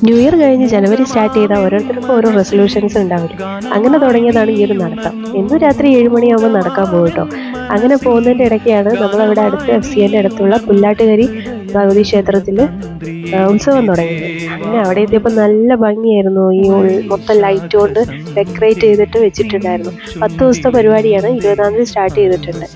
New year കഴിഞ്ഞ് ജനുവരി start ചെയ്ത ഓരോരുത്തർക്കും ഓരോ റെസൊല്യൂഷൻസ് ഉണ്ടാവില്ല. അങ്ങനെ തുടങ്ങിയതാണ് ഈ ഒരു നടത്തം. എന്നും രാത്രി 7 മണിയാകുമ്പോൾ നടക്കാൻ പോകും കേട്ടോ. അങ്ങനെ പോകുന്നതിൻ്റെ ഇടയ്ക്കാണ് നമ്മളവിടെ അടുത്ത് FCNൻ്റെ അടുത്തുള്ള പുല്ലാട്ടുകരി ഭഗവതി ക്ഷേത്രത്തിൽ ഉത്സവം തുടങ്ങിയത്. അങ്ങനെ അവിടെ എത്തിയപ്പോൾ നല്ല ഭംഗിയായിരുന്നു. മൊത്തം ലൈറ്റ് കൊണ്ട് ഡെക്കറേറ്റ് ചെയ്തിട്ട് വെച്ചിട്ടുണ്ടായിരുന്നു. 10 ദിവസത്തെ പരിപാടിയാണ്. 20-ാം തീയതി സ്റ്റാർട്ട് ചെയ്തിട്ടുണ്ട്.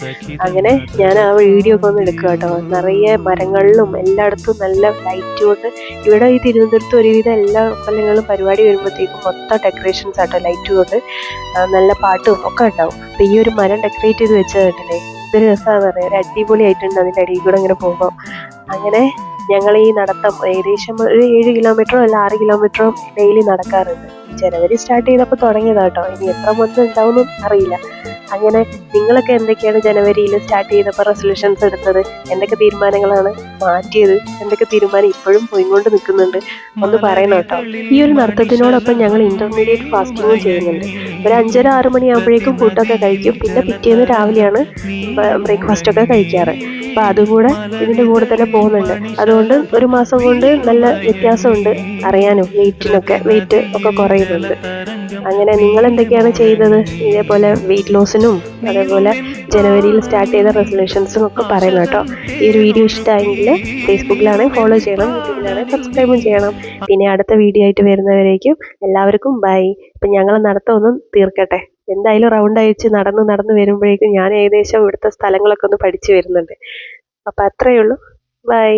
അങ്ങനെ ഞാൻ ആ വീഡിയോ ഒക്കെ ഒന്ന് എടുക്കുക കേട്ടോ. നിറയെ മരങ്ങളിലും എല്ലായിടത്തും നല്ല ലൈറ്റ് കൊണ്ട്. ഇവിടെ ഈ തിരുവനന്തപുരത്ത് ഒരുവിധം എല്ലാ അമ്പലങ്ങളും പരിപാടി വരുമ്പോഴത്തേക്കും മൊത്തം ഡെക്കറേഷൻസ് ആട്ടോ, ലൈറ്റ് കൊണ്ട് നല്ല പാട്ടും ഒക്കെ ഉണ്ടാവും. അപ്പം ഈ ഒരു മരം ഡെക്കറേറ്റ് ചെയ്ത് വെച്ചത് കണ്ടില്ലേ, ഇതൊരു രസമാണെന്ന് പറയാം. ഒരു അടിപൊളിയായിട്ടുണ്ട് അതിൻ്റെ അടിയിൽ കൂടെ ഇങ്ങനെ പോകുമ്പോൾ. അങ്ങനെ ഞങ്ങൾ ഈ നടത്തം ഏകദേശം ഒരു 7 കിലോമീറ്ററോ അല്ല 6 കിലോമീറ്ററോ ഡെയിലി നടക്കാറുണ്ട്. ജനുവരി സ്റ്റാർട്ട് ചെയ്തപ്പോൾ തുടങ്ങിയതാട്ടോ. ഇനി എത്ര മന്ത് ഉണ്ടാവുമെന്നും അറിയില്ല. അങ്ങനെ നിങ്ങളൊക്കെ എന്തൊക്കെയാണ് ജനുവരിയിൽ സ്റ്റാർട്ട് ചെയ്തപ്പോൾ റെസൊല്യൂഷൻസ് എടുത്തത്? എന്തൊക്കെ തീരുമാനങ്ങളാണ് മാറ്റിയത്? എന്തൊക്കെ തീരുമാനം ഇപ്പോഴും പോയിക്കൊണ്ട് നിൽക്കുന്നുണ്ട്? ഒന്ന് പറയണം കേട്ടോ. ഈ ഒരു നടത്തത്തിനോടൊപ്പം ഞങ്ങൾ ഇന്റർമീഡിയറ്റ് ഫാസ്റ്റിങ്ങും ചെയ്യുന്നുണ്ട്. ഒരു 5:30-6 മണിയാകുമ്പോഴേക്കും ഫുഡൊക്കെ കഴിക്കും. പിന്നെ പിറ്റേന്ന് രാവിലെയാണ് ബ്രേക്ക്ഫാസ്റ്റ് ഒക്കെ കഴിക്കാറ്. അപ്പം അതുകൂടെ ഇതിൻ്റെ കൂടെ തന്നെ പോകുന്നുണ്ട്. അതുകൊണ്ട് ഒരു മാസം കൊണ്ട് നല്ല വ്യത്യാസമുണ്ട് അറിയാനും. വെയിറ്റ് ഒക്കെ കുറയുന്നുണ്ട്. അങ്ങനെ നിങ്ങൾ എന്തൊക്കെയാണ് ചെയ്തത്? ഇതേപോലെ വെയിറ്റ് ലോസിനും അതേപോലെ ജനുവരിയിൽ സ്റ്റാർട്ട് ചെയ്ത റെസൊല്യൂഷൻസും ഒക്കെ പറയണം കേട്ടോ. ഈ ഒരു വീഡിയോ ഇഷ്ടമായെങ്കിൽ ഫേസ്ബുക്കിലാണെങ്കിൽ ഫോളോ ചെയ്യണം, യൂട്യൂബിലാണെങ്കിൽ സബ്സ്ക്രൈബും ചെയ്യണം. പിന്നെ അടുത്ത വീഡിയോ ആയിട്ട് വരുന്നവരേക്കും എല്ലാവർക്കും ബൈ. ഇപ്പം ഞങ്ങൾ നടത്തമൊന്നും തീർക്കട്ടെ. എന്തായാലും റൗണ്ട് അയച്ച് നടന്ന് വരുമ്പോഴേക്കും ഞാൻ ഏകദേശം ഇവിടുത്തെ സ്ഥലങ്ങളൊക്കെ ഒന്ന് പഠിച്ചു വരുന്നുണ്ട്. അപ്പം അത്രയേ ഉള്ളൂ. ബൈ.